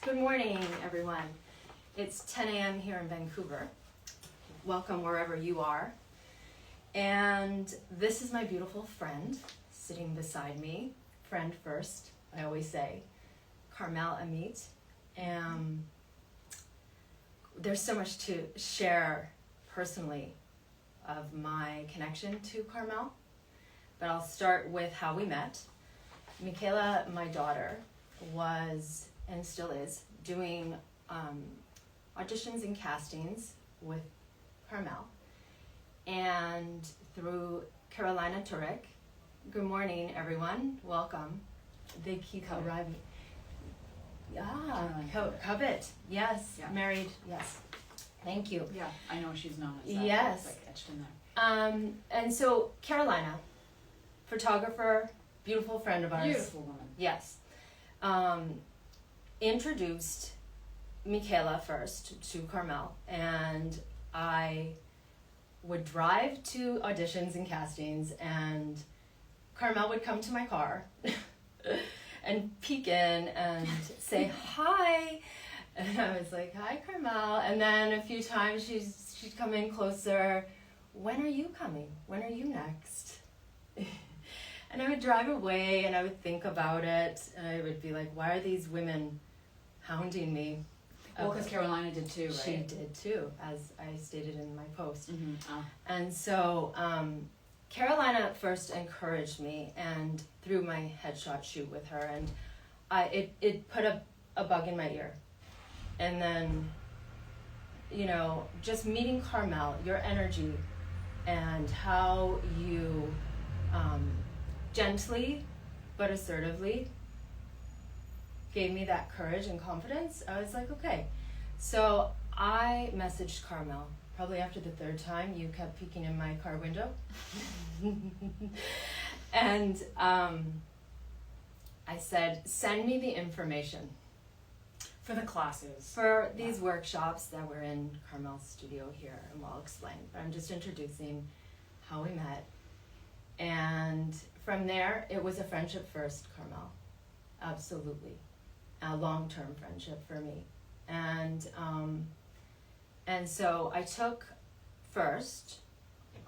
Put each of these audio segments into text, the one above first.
Good morning, everyone. It's 10 a.m. here in Vancouver. Welcome wherever you are. And this is my beautiful friend sitting beside me. Friend first, I always say. Carmel, Amit. There's so much to share personally of my connection to Carmel, but I'll start with how we met. Michaela, my daughter, was and still is doing auditions and castings with Carmel, and through Carolina Turek. Good morning, everyone. Welcome. They keep arriving. Covet. Yes. Yeah. Married. Yes. Thank you. Yeah, I know she's known as that. Yes. It's like etched in there. And so Carolina, photographer, beautiful friend of ours. Beautiful woman. Yes. Introduced Michaela first to Carmel, and I would drive to auditions and castings, and Carmel would come to my car and peek in and say hi, and I was like, hi Carmel, and then a few times she'd come in closer. When are you coming? When are you next? And I would drive away and I would think about it, and I would be like, why are these women hounding me? Well, because Carolina did too, right? She did too, as I stated in my post. Mm-hmm. Oh. And so Carolina first encouraged me, and through my headshot shoot with her, and it put a bug in my ear. And then, just meeting Carmel, your energy, and how you gently but assertively gave me that courage and confidence. I was like, okay. So I messaged Carmel probably after the third time you kept peeking in my car window. And I said, send me the information. For the classes. For these workshops that were in Carmel's studio here, and I'll explain. But I'm just introducing how we met. And from there, it was a friendship first, Carmel. Absolutely. A long-term friendship for me. And so I took first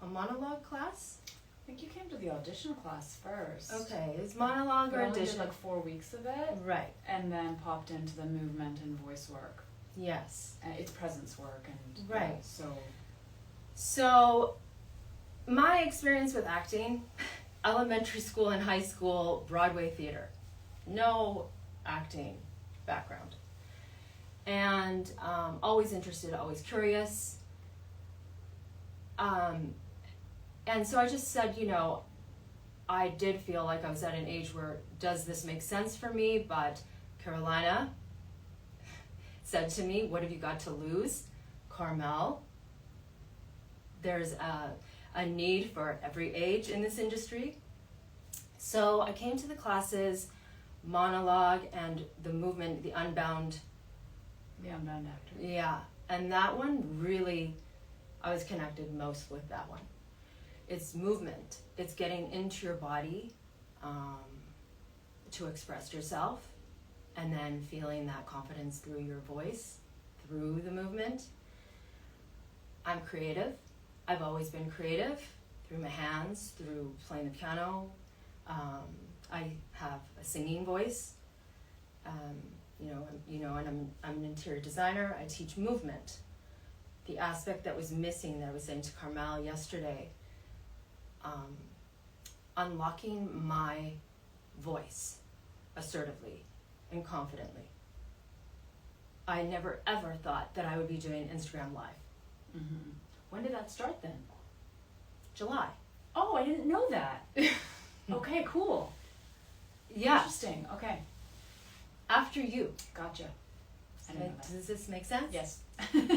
a monologue class. I think you came to the audition class first. Okay, it's monologue or audition. Did like 4 weeks of it. Right. And then popped into the movement and voice work. Yes. And it's presence work and right. So my experience with acting, elementary school and high school, Broadway theater. No acting background. And always interested, always curious. And so I just said, I did feel like I was at an age where, does this make sense for me? But Carolina said to me, what have you got to lose? Carmel, there's a need for every age in this industry. So I came to the classes, monologue and the movement, the unbound. The unbound actor. Yeah, and that one really, I was connected most with that one. It's movement. It's getting into your body to express yourself, and then feeling that confidence through your voice, through the movement. I'm creative. I've always been creative through my hands, through playing the piano. I have a singing voice, and I'm an interior designer. I teach movement. The aspect that was missing, that I was saying to Carmel yesterday, unlocking my voice assertively and confidently. I never ever thought that I would be doing Instagram Live. Mm-hmm. When did that start then? July. Oh, I didn't know that. Okay, cool. Yeah. Interesting. Okay. After you. Gotcha. I didn't know that. Does this make sense? Yes. Cool.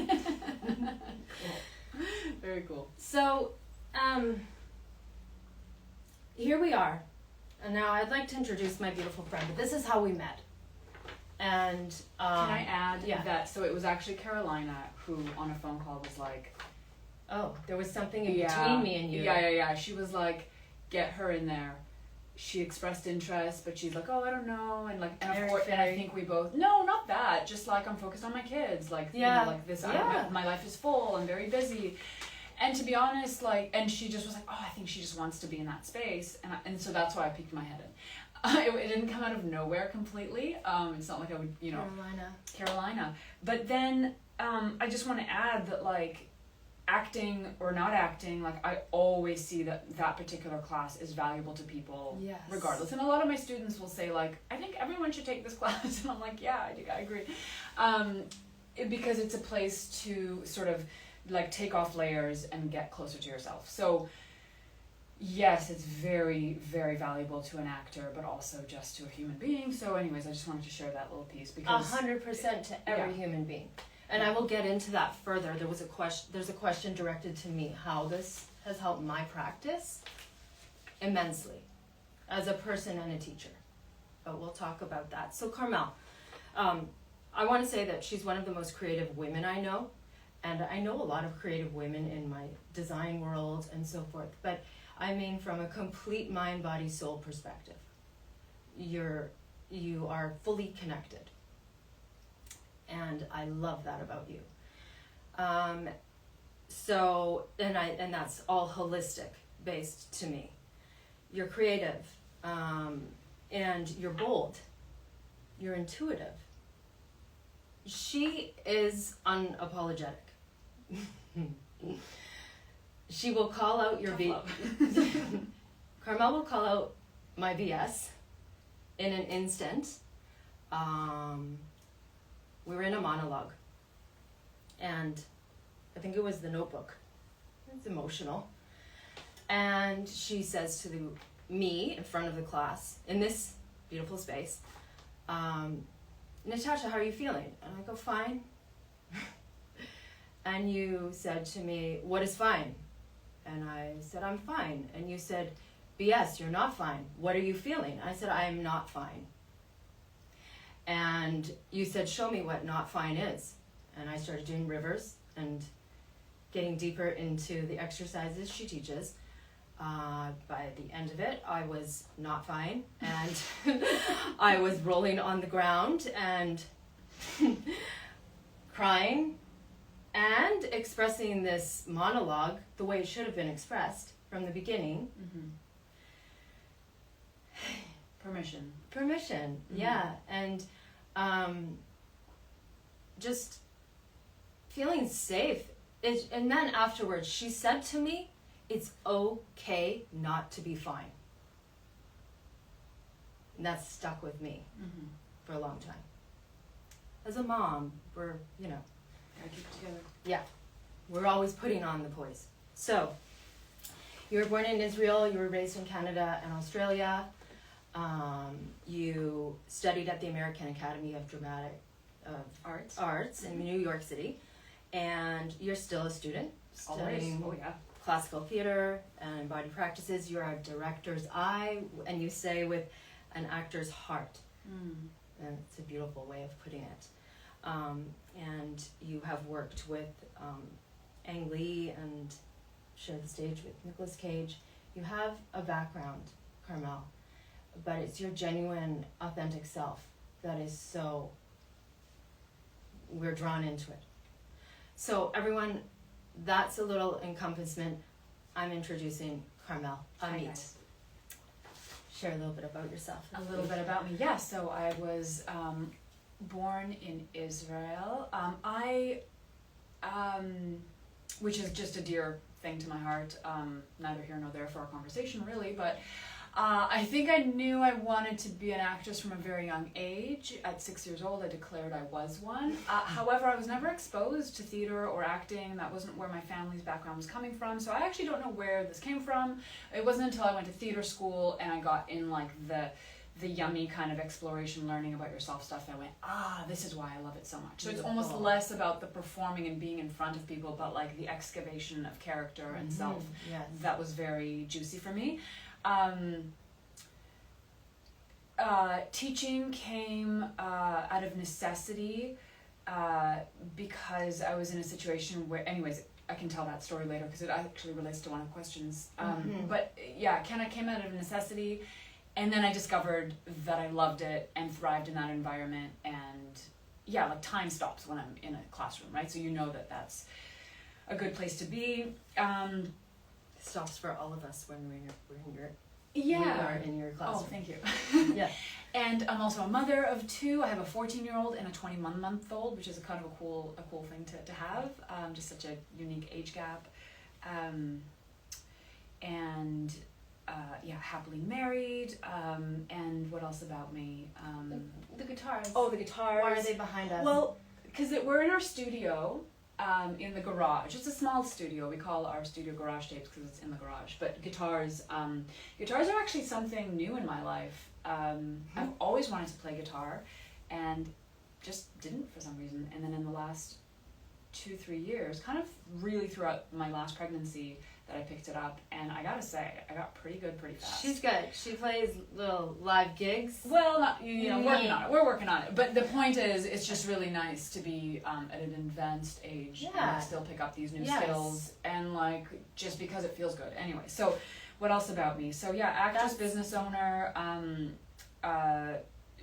Very cool. So, here we are. And now I'd like to introduce my beautiful friend, but this is how we met. And can I add that? So it was actually Carolina who, on a phone call, was like, "Oh, there was something in between me and you." Yeah. She was like, "Get her in there. she expressed interest, but she's like, oh, I don't know, and like, and, Very, and I think we both, no, not that, just like I'm focused on my kids, like, you know, like this, my life is full, I'm very busy. And to be honest, like, and she just was like, oh, I think she just wants to be in that space, and so that's why I peeked my head in. It didn't come out of nowhere completely. It's not like I would, you know, Carolina. But then I just want to add that, like, acting or not acting, like, I always see that particular class is valuable to people, regardless. And a lot of my students will say, like, I think everyone should take this class, and I'm like, yeah, I agree, because it's a place to sort of like take off layers and get closer to yourself. So yes, it's very, very valuable to an actor, but also just to a human being. So anyways, I just wanted to share that little piece, because 100% to every human being. And I will get into that further. There's a question directed to me, how this has helped my practice immensely as a person and a teacher. But we'll talk about that. So Carmel, I want to say that she's one of the most creative women I know. And I know a lot of creative women in my design world and so forth. But I mean, from a complete mind, body, soul perspective, you are fully connected. And I love that about you. So, and that's all holistic based to me. You're creative, and you're bold. You're intuitive. She is unapologetic. She will call out your Carmel will call out my BS in an instant. We were in a monologue, and I think it was The Notebook. It's emotional. And she says to me in front of the class, in this beautiful space, Natasha, how are you feeling? And I go, fine. And you said to me, what is fine? And I said, I'm fine. And you said, BS, you're not fine. What are you feeling? I said, I am not fine. And you said, show me what not fine is. And I started doing rivers and getting deeper into the exercises she teaches. By the end of it, I was not fine, and I was rolling on the ground and crying and expressing this monologue the way it should have been expressed from the beginning. Permission, yeah. And just feeling safe. And then afterwards, she said to me, it's okay not to be fine. And that's stuck with me for a long time. As a mom, we're, gotta keep it together. Yeah, we're always putting on the poise. So, you were born in Israel, you were raised in Canada and Australia. You studied at the American Academy of Dramatic Arts in New York City. And you're still a student, studying classical theater and embodied practices. You're a director's eye, and you say with an actor's heart. And it's a beautiful way of putting it. And you have worked with Ang Lee and shared the stage with Nicolas Cage. You have a background, Carmel, but it's your genuine, authentic self that is so, we're drawn into it. So everyone, that's a little encompassment. I'm introducing Carmel, Amit. Share a little bit about yourself. A little bit about me. Yeah, so I was born in Israel. Which is just a dear thing to my heart. Neither here nor there for our conversation, really, but I think I knew I wanted to be an actress from a very young age. At 6 years old, I declared I was one. However, I was never exposed to theater or acting. That wasn't where my family's background was coming from, so I actually don't know where this came from. It wasn't until I went to theater school and I got in like the yummy kind of exploration, learning about yourself stuff, and I went, this is why I love it so much. So it's almost less about the performing and being in front of people, but like the excavation of character and self. Yes. That was very juicy for me. Teaching came out of necessity because I was in a situation where, anyways, I can tell that story later because it actually relates to one of the questions. But yeah, kind of came out of necessity, And then I discovered that I loved it and thrived in that environment. And yeah, like time stops when I'm in a classroom, right? So you know that that's a good place to be. Stops for all of us when we're in your Yeah. we are in your classroom. Oh, thank you. Yeah. And I'm also a mother of 2. I have a 14-year-old and a 21-month-old, which is a kind of a cool thing to have. Just such a unique age gap. And yeah, happily married. And what else about me? The guitars. Oh, the guitars. Why are they behind us? Well, because we're in our studio. In the garage. It's a small studio. We call our studio Garage Tapes because it's in the garage. But guitars are actually something new in my life. I've always wanted to play guitar and just didn't for some reason. And then in the last 2-3 years, kind of really throughout my last pregnancy, that I picked it up, and I gotta say, I got pretty good pretty fast. She's good. She plays little live gigs. Well, not, working on it. We're working on it. But the point is, it's just really nice to be at an advanced age and still pick up these new skills, and like, just because it feels good. Anyway, so what else about me? So yeah, actress, business owner,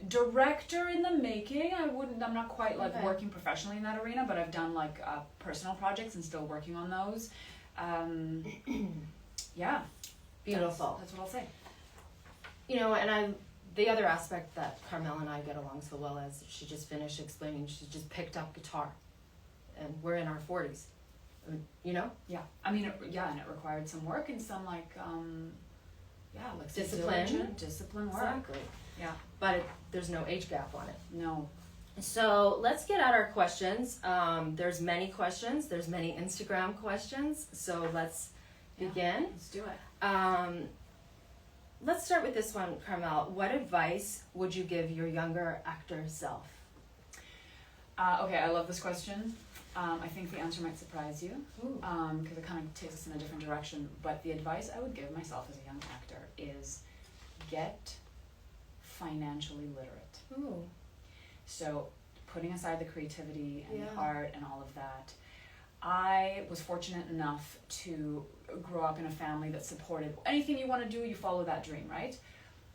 director in the making. I'm not quite like working professionally in that arena, but I've done like personal projects and still working on those. Yeah, beautiful. That's what I'll say. And the other aspect that Carmel and I get along so well, as she just finished explaining, she just picked up guitar, and we're in our 40s. Yeah. I mean, and it required some work and some like discipline work. Exactly. Yeah. But there's no age gap on it. No. So let's get at our questions. There's many questions. There's many Instagram questions. So let's begin. Let's do it. Let's start with this one, Carmel. What advice would you give your younger actor self? Okay, I love this question. I think the answer might surprise you because it kind of takes us in a different direction. But the advice I would give myself as a young actor is get financially literate. Ooh. So putting aside the creativity and the art and all of that, I was fortunate enough to grow up in a family that supported anything you want to do, you follow that dream, right?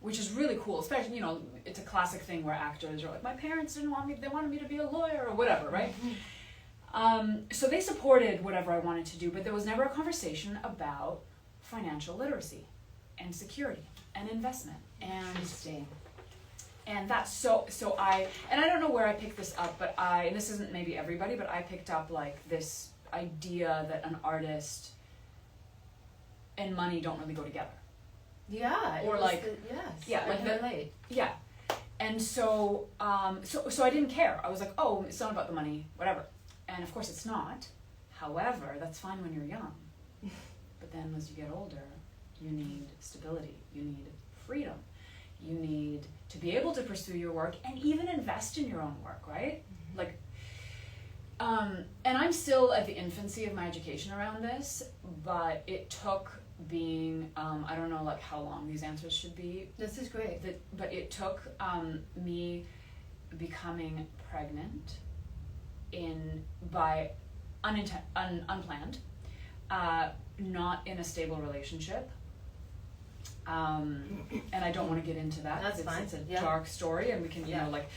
Which is really cool, especially, it's a classic thing where actors are like, my parents didn't want me, they wanted me to be a lawyer or whatever, right? So they supported whatever I wanted to do, but there was never a conversation about financial literacy and security and investment. And that's so I don't know where I picked this up, but and this isn't maybe everybody, but I picked up like this idea that an artist and money don't really go together. Yeah. Or like, yeah, like relate. Yeah. And so I didn't care. I was like, oh, it's not about the money, whatever. And of course it's not. However, that's fine when you're young. But then as you get older, you need stability. You need freedom. You need to be able to pursue your work and even invest in your own work, right? Mm-hmm. Like, and I'm still at the infancy of my education around this, but it took being, I don't know like how long these answers should be. This is great. But it took me becoming pregnant by unplanned, not in a stable relationship. And I don't want to get into that. That's fine. It's a dark story, and we can, like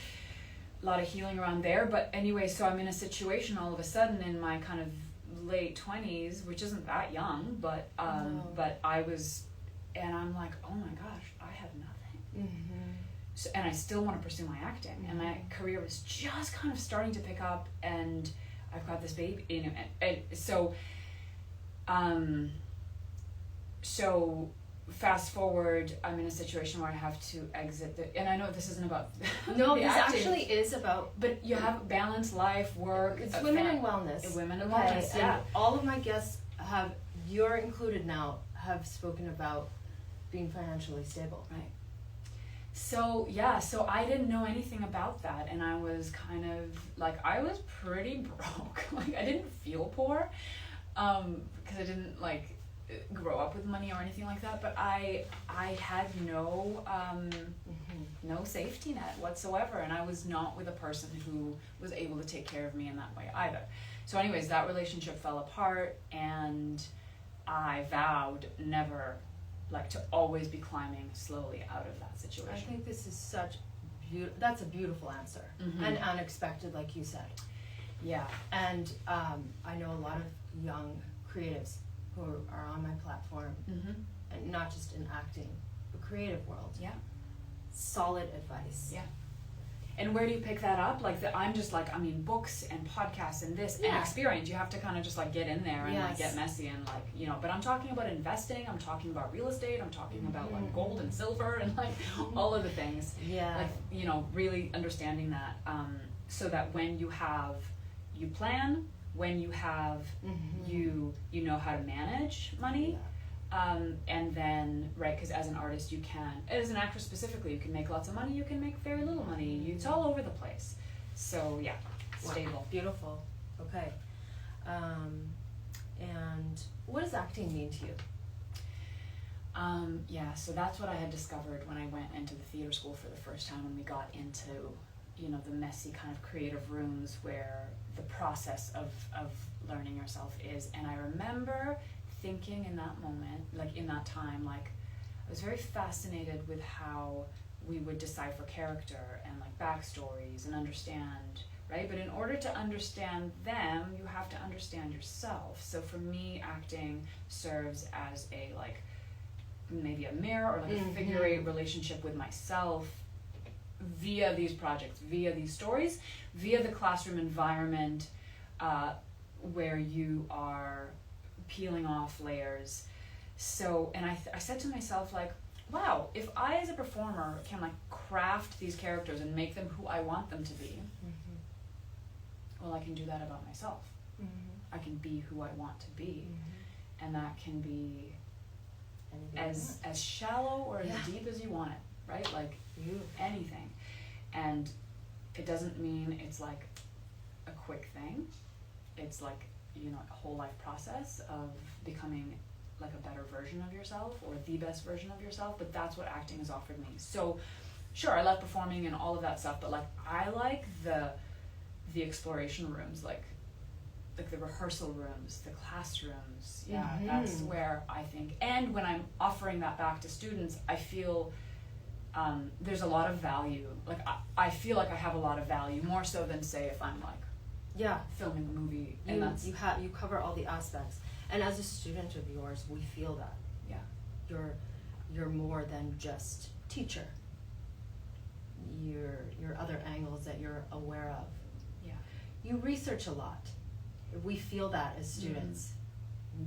a lot of healing around there. But anyway, so I'm in a situation all of a sudden in my kind of late 20s, which isn't that young, but but I was, and I'm like, oh my gosh, I have nothing. Mm-hmm. So, and I still want to pursue my acting, and my career was just kind of starting to pick up, and I've got this baby, and so fast forward, I'm in a situation where I have to exit and I know this isn't about no, this actually is about, but you have balanced life, work. It's women and wellness. Women and wellness, and all of my guests you're included now, have spoken about being financially stable. Right. So I didn't know anything about that, and I was kind of like, I was pretty broke. Like I didn't feel poor, because I didn't like grow up with money or anything like that, but I had no safety net whatsoever, and I was not with a person who was able to take care of me in that way either. So anyways, that relationship fell apart, and I vowed never like to always be climbing slowly out of that situation. I think this is that's a beautiful answer, and unexpected, like you said. Yeah. And I know a lot of young creatives who are on my platform, and not just in acting, but creative world. Yeah. Solid advice. Yeah. And where do you pick that up? Like, I'm just like, I mean, books and podcasts and this and experience. You have to kind of just like get in there and like get messy and like, you know, but I'm talking about investing, I'm talking about real estate, I'm talking about like gold and silver and like all of the things. Yeah. Like, you know, really understanding that, so that when you plan, when you have, you know how to manage money. Yeah. And then, right, because as an artist you can, as an actress specifically, you can make lots of money, you can make very little money, it's all over the place. So yeah, stable. Wow. Beautiful. Okay. And what does acting mean to you? Yeah, so that's what I had discovered when I went into the theater school for the first time, when we got into, you know, the messy kind of creative rooms where the process of learning yourself is. And I remember thinking in that moment, like in that time, like I was very fascinated with how we would decipher character and like backstories and understand, right? But in order to understand them, you have to understand yourself. So for me, acting serves as a like maybe a mirror or like a figure eight relationship with myself via these projects, via these stories, via the classroom environment, where you are peeling off layers. So, and I said to myself, like, wow, if I as a performer can like craft these characters and make them who I want them to be, well, I can do that about myself. I can be who I want to be, and that can be as shallow or as deep as you want it, right? Like anything. And it doesn't mean it's like a quick thing. It's like, you know, a whole life process of becoming like a better version of yourself or the best version of yourself, but that's what acting has offered me. So sure, I love performing and all of that stuff, but like I like the exploration rooms, like the rehearsal rooms, the classrooms. Yeah, that's where I think, and when I'm offering that back to students, I feel there's a lot of value. Like I feel like I have a lot of value, more so than say if I'm like filming a movie. And you cover all the aspects, and as a student of yours, we feel that. Yeah, you're more than just teacher. Your other angles that you're aware of. Yeah, you research a lot. We feel that as students.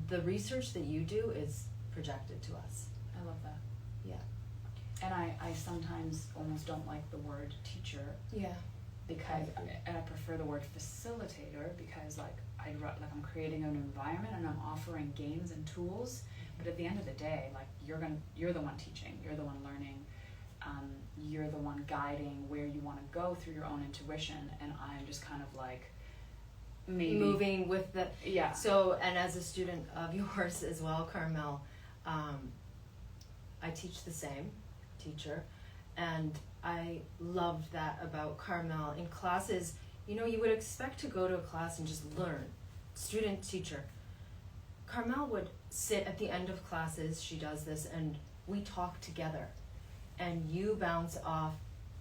The research that you do is projected to us. I love that. Yeah. And I sometimes almost don't like the word teacher. Yeah. Because I prefer the word facilitator, because like I'm creating an environment and I'm offering games and tools, but at the end of the day, like you're the one teaching, you're the one learning, you're the one guiding where you want to go through your own intuition, and I'm just kind of like maybe moving with the So, and as a student of yours as well, Carmel, I teach the same teacher, and I loved that about Carmel. In classes, you know, you would expect to go to a class and just learn, student teacher. Carmel would sit at the end of classes, she does this, and we talk together, and you bounce off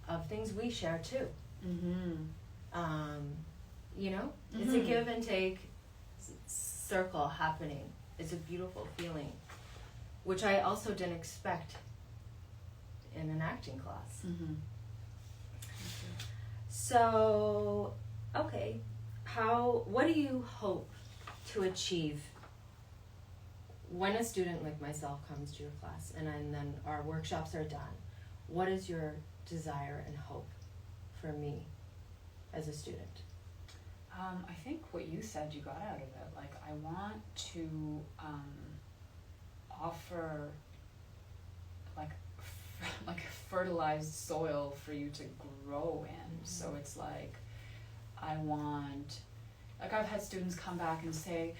of things we share too. You know, it's a give and take circle happening. It's a beautiful feeling, which I also didn't expect in an acting class. So, okay, what do you hope to achieve when a student like myself comes to your class and then our workshops are done? What is your desire and hope for me as a student? I think what you said you got out of it. Like, I want to offer like fertilized soil for you to grow in. So it's like, I've had students come back and say,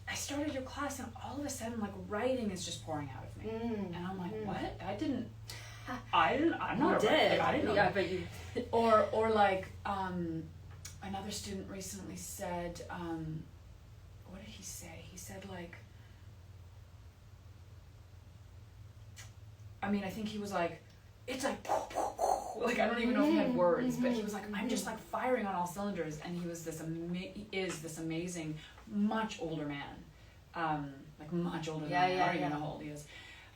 I started your class and all of a sudden like writing is just pouring out of me. And I'm like, what? I'm not a writer. Like, I didn't know that. But you or like another student recently said, what did he say? He said like, I mean, I think he was like, it's like, like I don't even know if he had words, but he was like, I'm just like firing on all cylinders, and he was he is this amazing, much older man, like much older than I don't even know how old he is,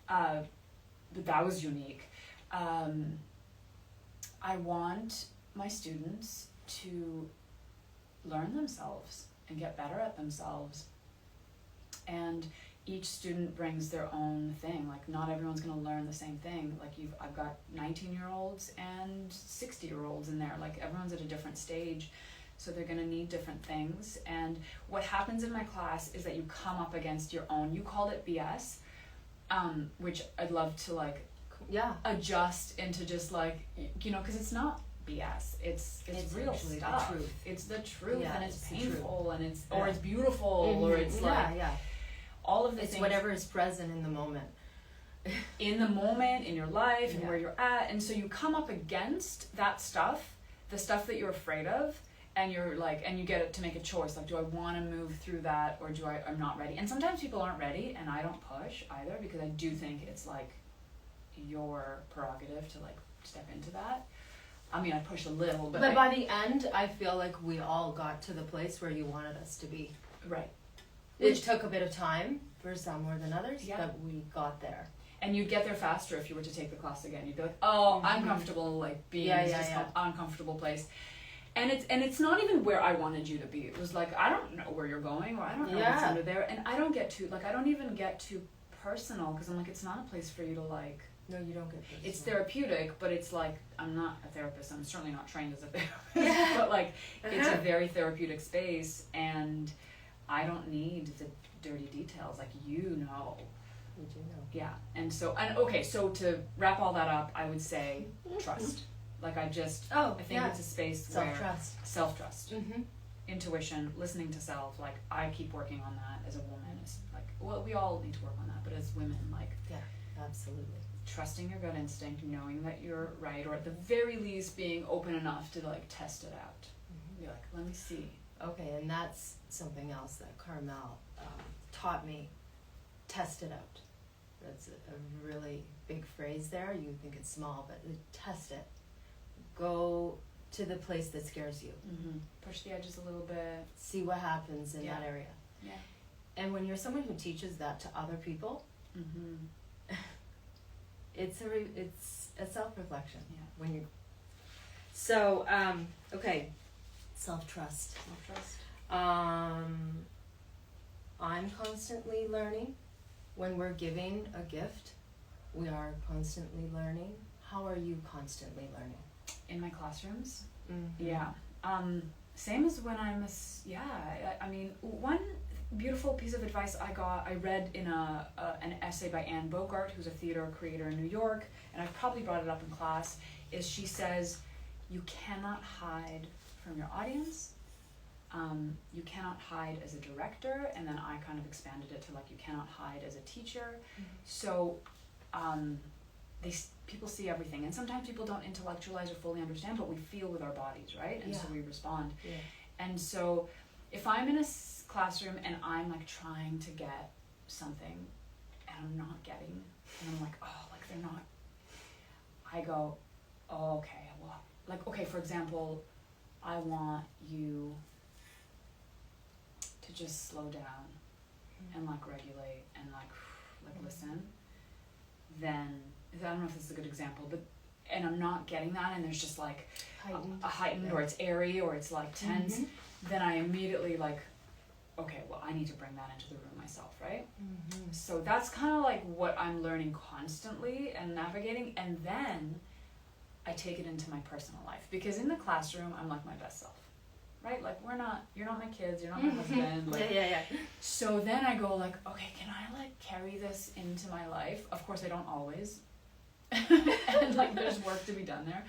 but that was unique. I want my students to learn themselves and get better at themselves, and each student brings their own thing. Like not everyone's going to learn the same thing. Like I've got 19-year-olds and 60-year-olds in there. Like everyone's at a different stage, so they're going to need different things. And what happens in my class is that you come up against your own. You called it BS, which I'd love to like adjust into just like, you know, because it's not BS. It's real stuff. The truth. It's the truth, and it's painful, and it's or it's beautiful, or it's like all of the things. It's whatever is present in the moment. In the moment, in your life, and where you're at. And so you come up against that stuff, the stuff that you're afraid of, and you're like, and you get it to make a choice. Like, do I want to move through that, or I'm not ready? And sometimes people aren't ready, and I don't push either, because I do think it's like your prerogative to like step into that. I mean, I push a little, but by the end, I feel like we all got to the place where you wanted us to be. Right. It took a bit of time for some more than others, but we got there. And you'd get there faster if you were to take the class again. You'd be like, oh, I'm comfortable, like being in this uncomfortable place. And it's not even where I wanted you to be. It was like, I don't know where you're going, or I don't know what's under there. And I don't even get too personal, because I'm like, it's not a place for you to like. No, you don't get personal. It's therapeutic, but it's like, I'm not a therapist. I'm certainly not trained as a therapist. But like, it's a very therapeutic space, and I don't need the dirty details. Like, you know. You do know. Yeah. And so to wrap all that up, I would say trust. Like I think it's a space where self-trust, intuition, listening to self. Like I keep working on that as a woman. It's like, well, we all need to work on that, but as women, like, absolutely. Trusting your gut instinct, knowing that you're right, or at the very least being open enough to like test it out. Be like, let me see. Okay, and that's something else that Carmel taught me. Test it out. That's a really big phrase there. You think it's small, but test it. Go to the place that scares you. Push the edges a little bit. See what happens in that area. Yeah. And when you're someone who teaches that to other people, it's a self-reflection. Yeah. When you. So okay, self-trust. I'm constantly learning. When we're giving a gift, we are constantly learning. How are you constantly learning? In my classrooms? Yeah. Same as when I'm I mean, one beautiful piece of advice I read in an essay by Anne Bogart, who's a theater creator in New York, and I've probably brought it up in class, is she says, you cannot hide from your audience. You cannot hide as a director, and then I kind of expanded it to like, you cannot hide as a teacher. So people see everything, and sometimes people don't intellectualize or fully understand, but we feel with our bodies, right? And so we respond. And so if I'm in a classroom and I'm like trying to get something and I'm not getting, and I'm like, oh, like they're not, I go, oh, okay, well, like, okay, for example, I want you to just slow down and like regulate and like listen. Then I don't know if this is a good example, but and I'm not getting that, and there's just like a heightened or it's airy or it's like tense, then I immediately like, okay, well, I need to bring that into the room myself, right? So that's kind of like what I'm learning constantly and navigating, and then I take it into my personal life, because in the classroom I'm like my best self, right? Like you're not my kids, you're not my husband. Like, so then I go like, okay, can I like carry this into my life? Of course I don't always. And like there's work to be done there.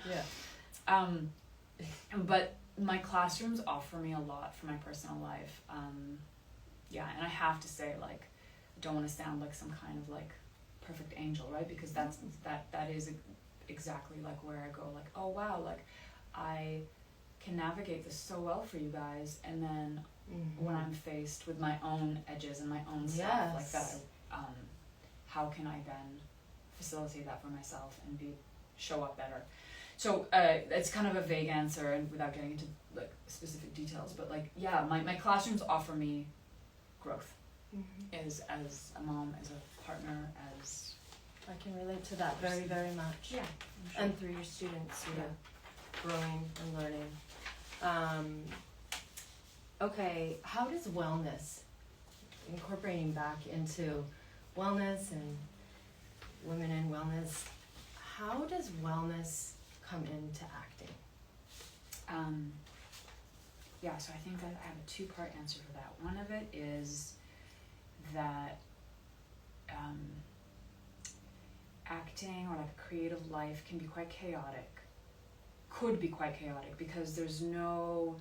But my classrooms offer me a lot for my personal life. And I have to say, like, I don't want to sound like some kind of like perfect angel, right? Because that is exactly like where I go like, oh wow, like I can navigate this so well for you guys, and then when I'm faced with my own edges and my own stuff like that, how can I then facilitate that for myself and show up better. So it's kind of a vague answer, and without getting into like specific details, but like my classrooms offer me growth, as a mom, as a partner, as I can relate to that very, very much. Yeah, sure. And through your students, growing and learning. Okay, how does wellness, incorporating back into wellness and women in wellness, how does wellness come into acting? So I think that I have a two-part answer for that. One of it is that acting or like a creative life can be quite chaotic. Could be quite chaotic because there's no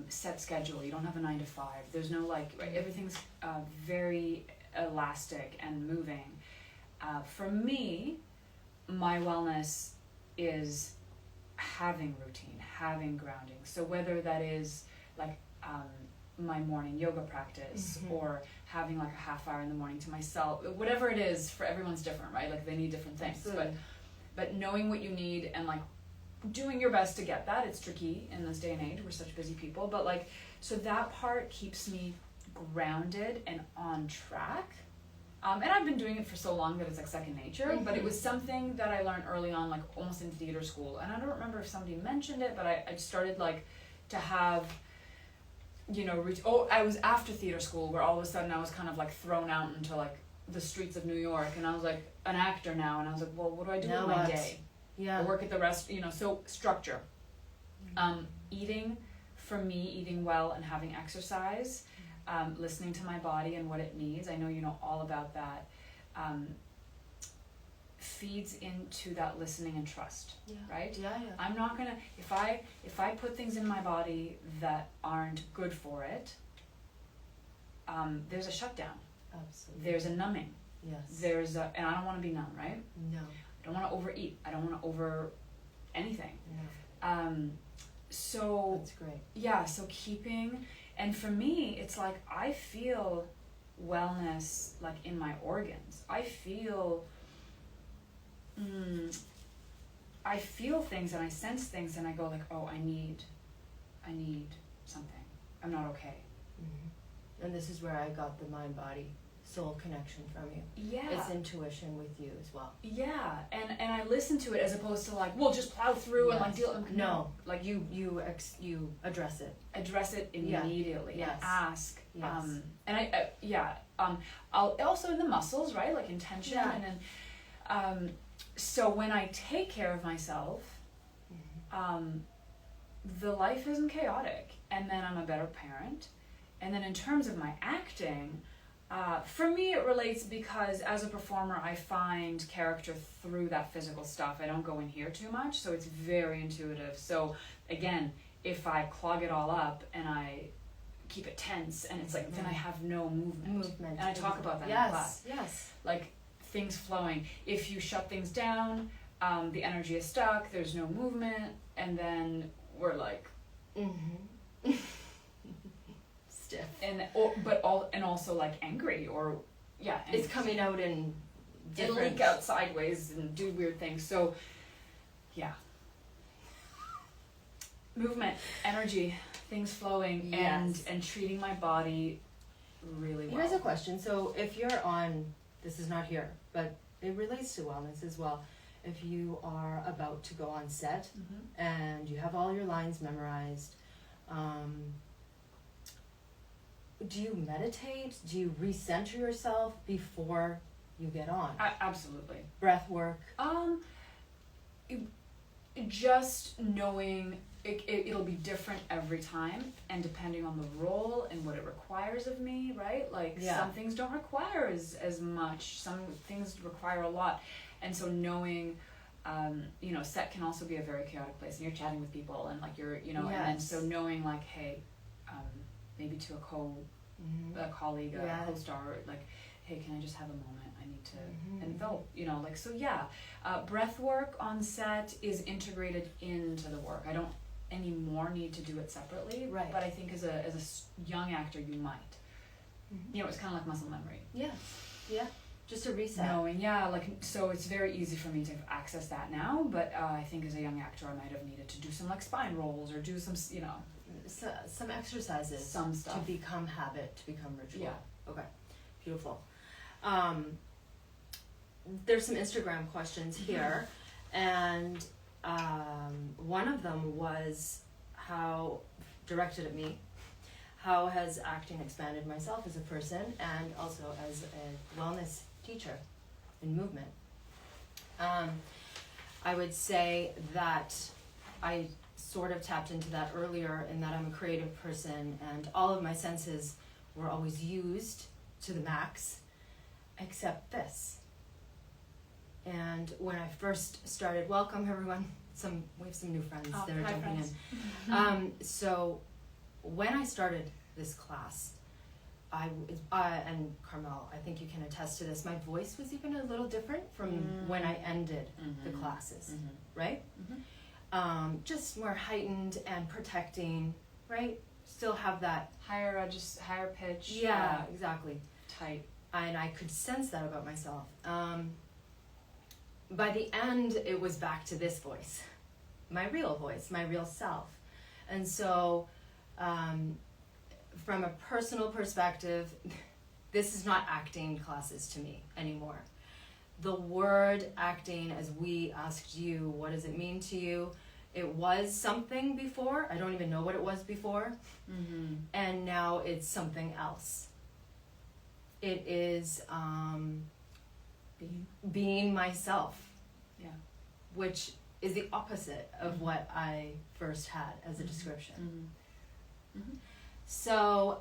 set schedule. You don't have a 9 to 5. There's no everything's very elastic and moving. For me, my wellness is having routine, having grounding. So whether that is like my morning yoga practice or having like a half hour in the morning to myself, whatever it is, for everyone's different, right? Like they need different things. But knowing what you need and like doing your best to get that, it's tricky in this day and age. We're such busy people, but like, so that part keeps me grounded and on track. And I've been doing it for so long that it's like second nature, but it was something that I learned early on, like almost in theater school. And I don't remember if somebody mentioned it, but I started like to have, I was after theater school where all of a sudden I was kind of like thrown out into like the streets of New York, and I was like an actor now, and I was like, well, what do I do with my day? I work at the rest, so structure. Eating, for me, eating well and having exercise, listening to my body and what it needs. I know you know all about that. Feeds into that listening and trust, right? I'm not gonna, if I put things in my body that aren't good for it, there's a shutdown. Absolutely. There's a numbing. Yes. And I don't want to be numb, right? No. I don't want to overeat. I don't want to over anything. No. So that's great. Yeah, so keeping, and for me, it's like I feel wellness like in my organs. I feel things and I sense things and I go like, oh, I need something. I'm not okay. And this is where I got the mind-body soul connection from you. Yeah. It's intuition with you as well. Yeah, and I listen to it as opposed to like, we'll just plow through and like deal. No, like you address it. Address it immediately. Yes. And ask. Yes. And I'll also in the muscles, right? Like intention and then, so when I take care of myself, the life isn't chaotic, and then I'm a better parent, and then in terms of my acting. For me, it relates because as a performer, I find character through that physical stuff. I don't go in here too much, so it's very intuitive. So again, if I clog it all up and I keep it tense, and it's like, then I have no movement. And I talk about that in class. Yes. Like things flowing. If you shut things down, the energy is stuck, there's no movement, and then we're like... stiff. And also like angry or it's coming out in it'll leak out sideways and do weird things. So movement, energy, things flowing, and treating my body really well. Here's a question. So if you're on, this is not here, but it relates to wellness as well. If you are about to go on set and you have all your lines memorized, do you meditate? Do you recenter yourself before you get on? Absolutely. Breath work? Just knowing it'll be different every time, and depending on the role and what it requires of me, right? Like some things don't require as much. Some things require a lot. And so knowing, set can also be a very chaotic place, and you're chatting with people and like you're, and then so knowing like, hey, maybe to a colleague, a co-star, like, hey, can I just have a moment? I need to, and they'll, breath work on set is integrated into the work. I don't anymore need to do it separately, right? But I think as a young actor, you might. It's kind of like muscle memory. Yeah, yeah. Just a reset. Knowing, yeah, like, so it's very easy for me to access that now, but I think as a young actor I might have needed to do some like spine rolls or do some, you know. Some exercises. Some stuff. To become habit, to become ritual. Yeah. Okay, beautiful. There's some Instagram questions here, and one of them was directed at me, how has acting expanded myself as a person and also as a wellness teacher in movement? I would say that I sort of tapped into that earlier in that I'm a creative person and all of my senses were always used to the max, except this. And when I first started, welcome everyone, we have some new friends that are jumping in. So when I started this class, and Carmel, I think you can attest to this, my voice was even a little different from when I ended the classes, right? Just more heightened and protecting, right? Still have that higher pitch. Yeah, exactly. Tight. And I could sense that about myself. By the end, it was back to this voice, my real voice, my real self. And so, from a personal perspective, this is not acting classes to me anymore. The word acting, as we asked you, what does it mean to you? It was something before. I don't even know what it was before. And now it's something else. It is being myself. Yeah. Which is the opposite of what I first had as a description. So,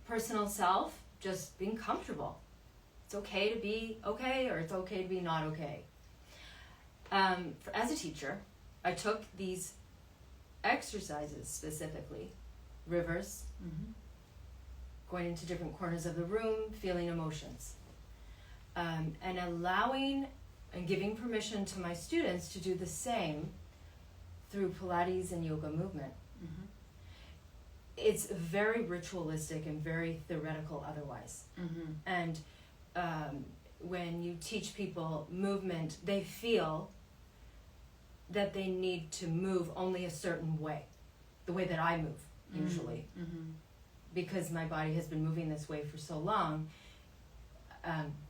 personal self, just being comfortable. It's okay to be okay, or it's okay to be not okay. As a teacher, I took these exercises specifically, rivers, going into different corners of the room, feeling emotions, and allowing and giving permission to my students to do the same through Pilates and yoga movement. It's very ritualistic and very theoretical otherwise. And when you teach people movement, they feel that they need to move only a certain way, the way that I move usually, because my body has been moving this way for so long.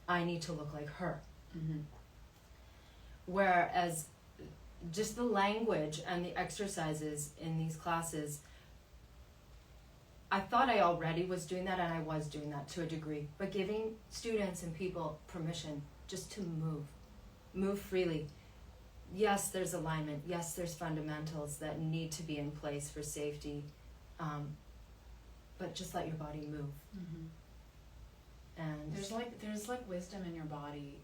I need to look like her. Whereas just the language and the exercises in these classes, I thought I already was doing that, and I was doing that to a degree, but giving students and people permission just to move freely. Yes, there's alignment. Yes, there's fundamentals that need to be in place for safety, but just let your body move. And there's like wisdom in your body,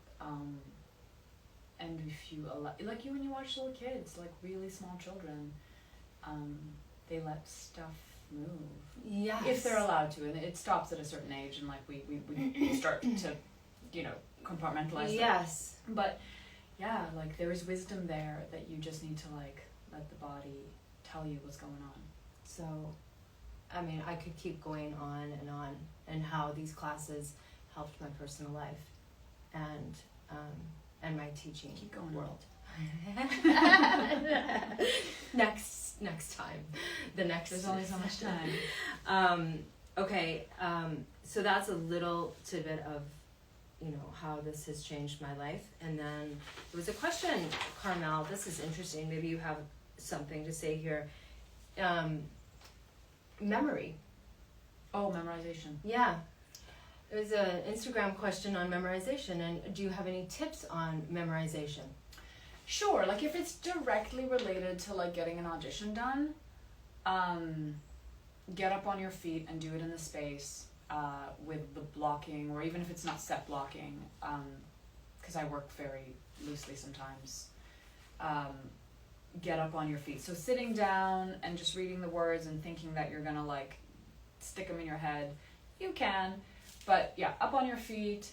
and if you allow, like when you watch little kids, like really small children, they let stuff move. Yes. If they're allowed to, and it stops at a certain age, and like we start to, compartmentalize. Yes. But yeah, like there is wisdom there that you just need to like let the body tell you what's going on. So, I mean, I could keep going on, and how these classes helped my personal life, and my teaching Keep going world. Next time. There's only so much time. Okay, so that's a little tidbit of, how this has changed my life. And then there was a question, Carmel, this is interesting, maybe you have something to say here. Memory. Oh, memorization. Yeah. There's an Instagram question on memorization, and do you have any tips on memorization? Sure, like if it's directly related to like getting an audition done, get up on your feet and do it in the space with the blocking, or even if it's not set blocking, because I work very loosely sometimes. Get up on your feet. So sitting down and just reading the words and thinking that you're gonna like stick them in your head, you can, but yeah, up on your feet.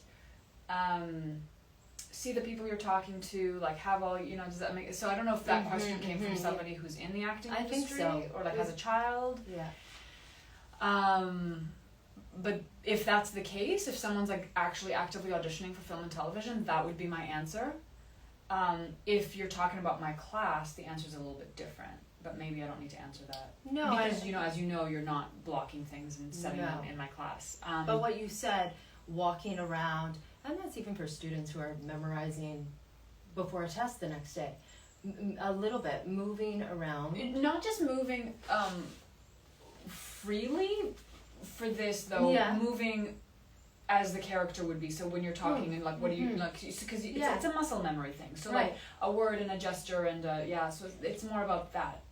See the people you're talking to, like have all, does that make, so I don't know if that question came from somebody who's in the acting industry, think so. Or like as a child. Yeah. but if that's the case, if someone's like actually actively auditioning for film and television, that would be my answer. If you're talking about my class, the answer is a little bit different, but maybe I don't need to answer that. No, because as you know, you're not blocking things and setting them in my class. But what you said, walking around, and that's even for students who are memorizing before a test the next day, a little bit moving around. Not just moving freely for this though, moving as the character would be. So when you're talking and like, what do you like? Because it's a muscle memory thing. So like a word and a gesture and so it's more about that.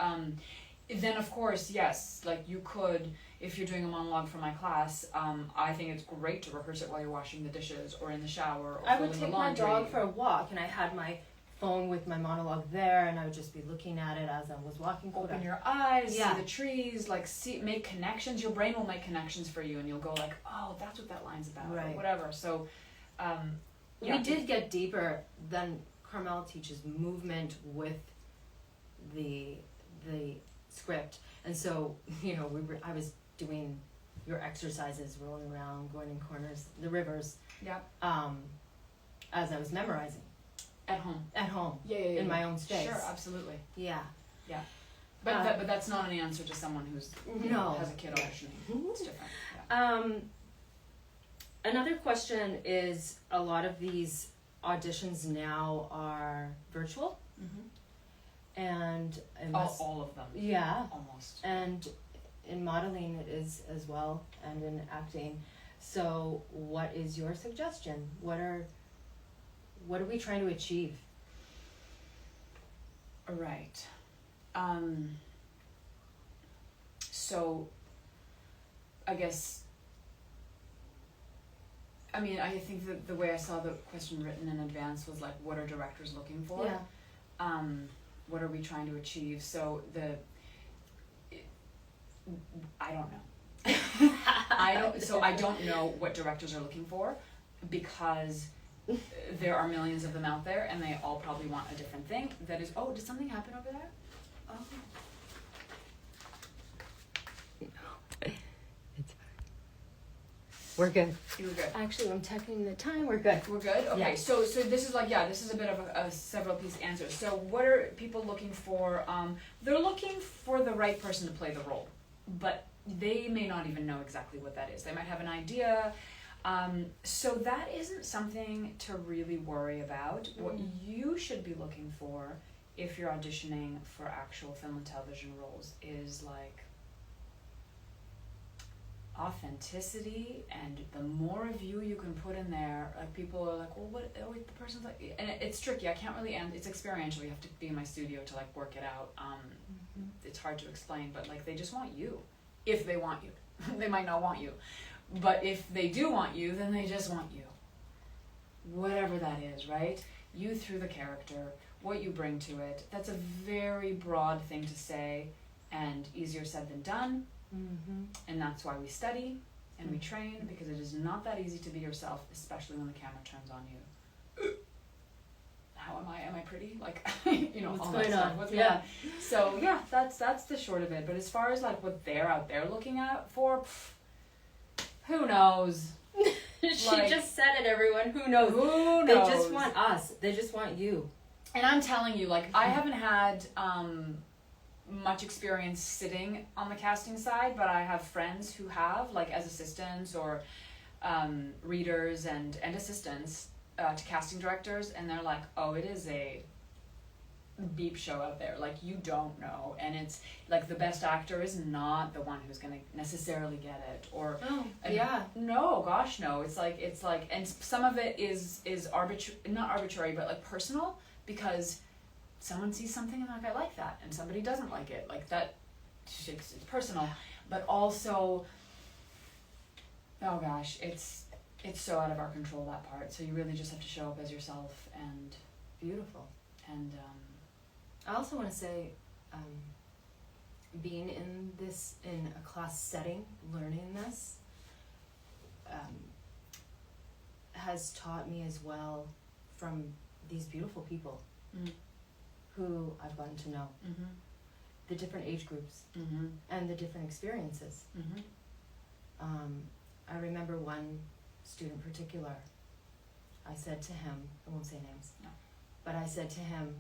Then of course, yes, like you could, if you're doing a monologue for my class, I think it's great to rehearse it while you're washing the dishes or in the shower or I would take my dog for a walk, and I had my phone with my monologue there, and I would just be looking at it as I was walking. Open your eyes, see the trees, like make connections. Your brain will make connections for you, and you'll go like, oh, that's what that line's about, or whatever. So, we did get deeper. Then Carmel teaches movement with the script, and so I was doing your exercises, rolling around, going in corners, the rivers. Yeah. As I was memorizing. At home. Yeah. In my own space. Sure, absolutely. Yeah. Yeah. But that's not an answer to someone who's has a kid auditioning. It's different. Yeah. Another question is, a lot of these auditions now are virtual. Mm-hmm. And all of them. Yeah. Almost. And in modeling it is as well, and in acting. So what is your suggestion? What are we trying to achieve? Right. So I guess, I think that the way I saw the question written in advance was like, what are directors looking for? Yeah. What are we trying to achieve? So I don't know. I don't know what directors are looking for, because there are millions of them out there, and they all probably want a different thing. That is, did something happen over there? Oh. It's fine. We're good. You're good. Actually, I'm checking the time. We're good. We're good? Okay, yeah. So this is this is a bit of a several piece answer. So what are people looking for? They're looking for the right person to play the role, but they may not even know exactly what that is. They might have an idea. So that isn't something to really worry about. Mm-hmm. What you should be looking for if you're auditioning for actual film and television roles is like authenticity, and the more of you can put in there, like people are like, well, what? Oh, the person's like, and it's tricky. I can't really it's experiential. You have to be in my studio to like work it out. It's hard to explain, but like they just want you, if they want you. They might not want you. But if they do want you, then they just want you. Whatever that is, right? You through the character, what you bring to it. That's a very broad thing to say, and easier said than done. Mm-hmm. And that's why we study and we train, because it is not that easy to be yourself, especially when the camera turns on you. How am I? Am I pretty? Like, what's all going that on? What's going on? So that's the short of it. But as far as like what they're out there looking at for, who knows? She just said it, everyone. Who knows? Who knows? They just want us. They just want you. And I'm telling you, like, I haven't had much experience sitting on the casting side, but I have friends who have, like, as assistants or readers and assistants to casting directors, and they're like, oh, it is a beep show out there, like, you don't know, and it's like the best actor is not the one who's gonna necessarily get it, or no, gosh, no, it's like, and some of it is not arbitrary, but like personal, because someone sees something and they're like, I like that, and somebody doesn't like it, like that, it's personal, but also, oh gosh, it's so out of our control, that part, so you really just have to show up as yourself, and beautiful, and I also want to say, being in a class setting, learning this, has taught me as well from these beautiful people who I've gotten to know, the different age groups and the different experiences. I remember one student in particular, I said to him, I won't say names, No. but I said to him,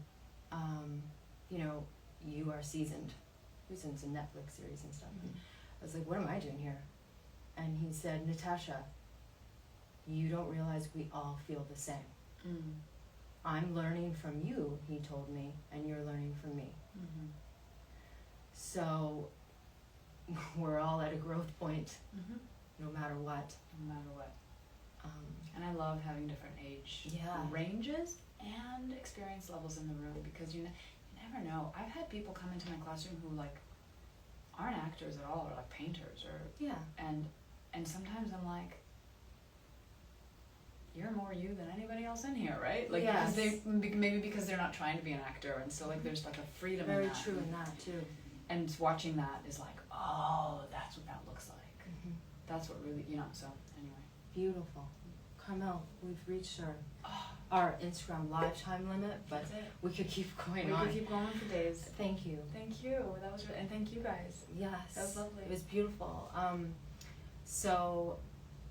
you know, you are seasoned. He was in some Netflix series and stuff. Mhm. I was like, what am I doing here? And he said, Natasha, you don't realize we all feel the same. Mm. I'm learning from you, he told me, and you're learning from me. Mm-hmm. So we're all at a growth point, Mm-hmm. no matter what. No matter what. And I love having different age ranges and experience levels in the room, because you never know. I've had people come into my classroom who like aren't actors at all, or like painters, or and sometimes I'm like, you're more you than anybody else in here, right? Like, yes. because maybe because they're not trying to be an actor, and so like there's like a freedom very in that. true in that too. And watching that is like, oh, that's what that looks like. Mm-hmm. That's what really, you know. So anyway, beautiful. Carmel, we've reached our Instagram live time limit, but we could keep going on. We could keep going for days. Thank you. Thank you. That was and thank you guys. Yes, that was lovely. It was beautiful. So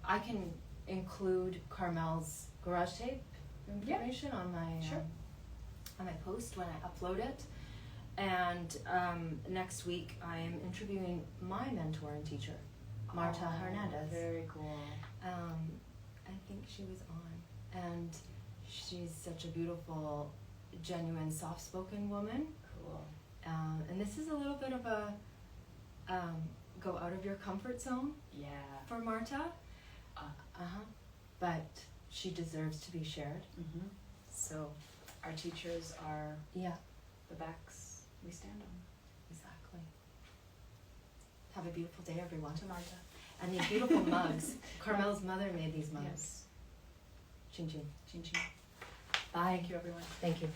I can include Carmel's garage tape information on my post when I upload it. And next week I am interviewing my mentor and teacher, Marta Hernandez. Very cool. I think she was on, and she's such a beautiful, genuine, soft-spoken woman. Cool. And this is a little bit of a go out of your comfort zone. Yeah. For Marta. But she deserves to be shared. Mm-hmm. So our teachers are the backs we stand on. Exactly. Have a beautiful day, everyone. To Marta. And these beautiful mugs. Carmel's mother made these mugs. Yes. Chin chin. Chin chin. Bye. Thank you, everyone. Thank you.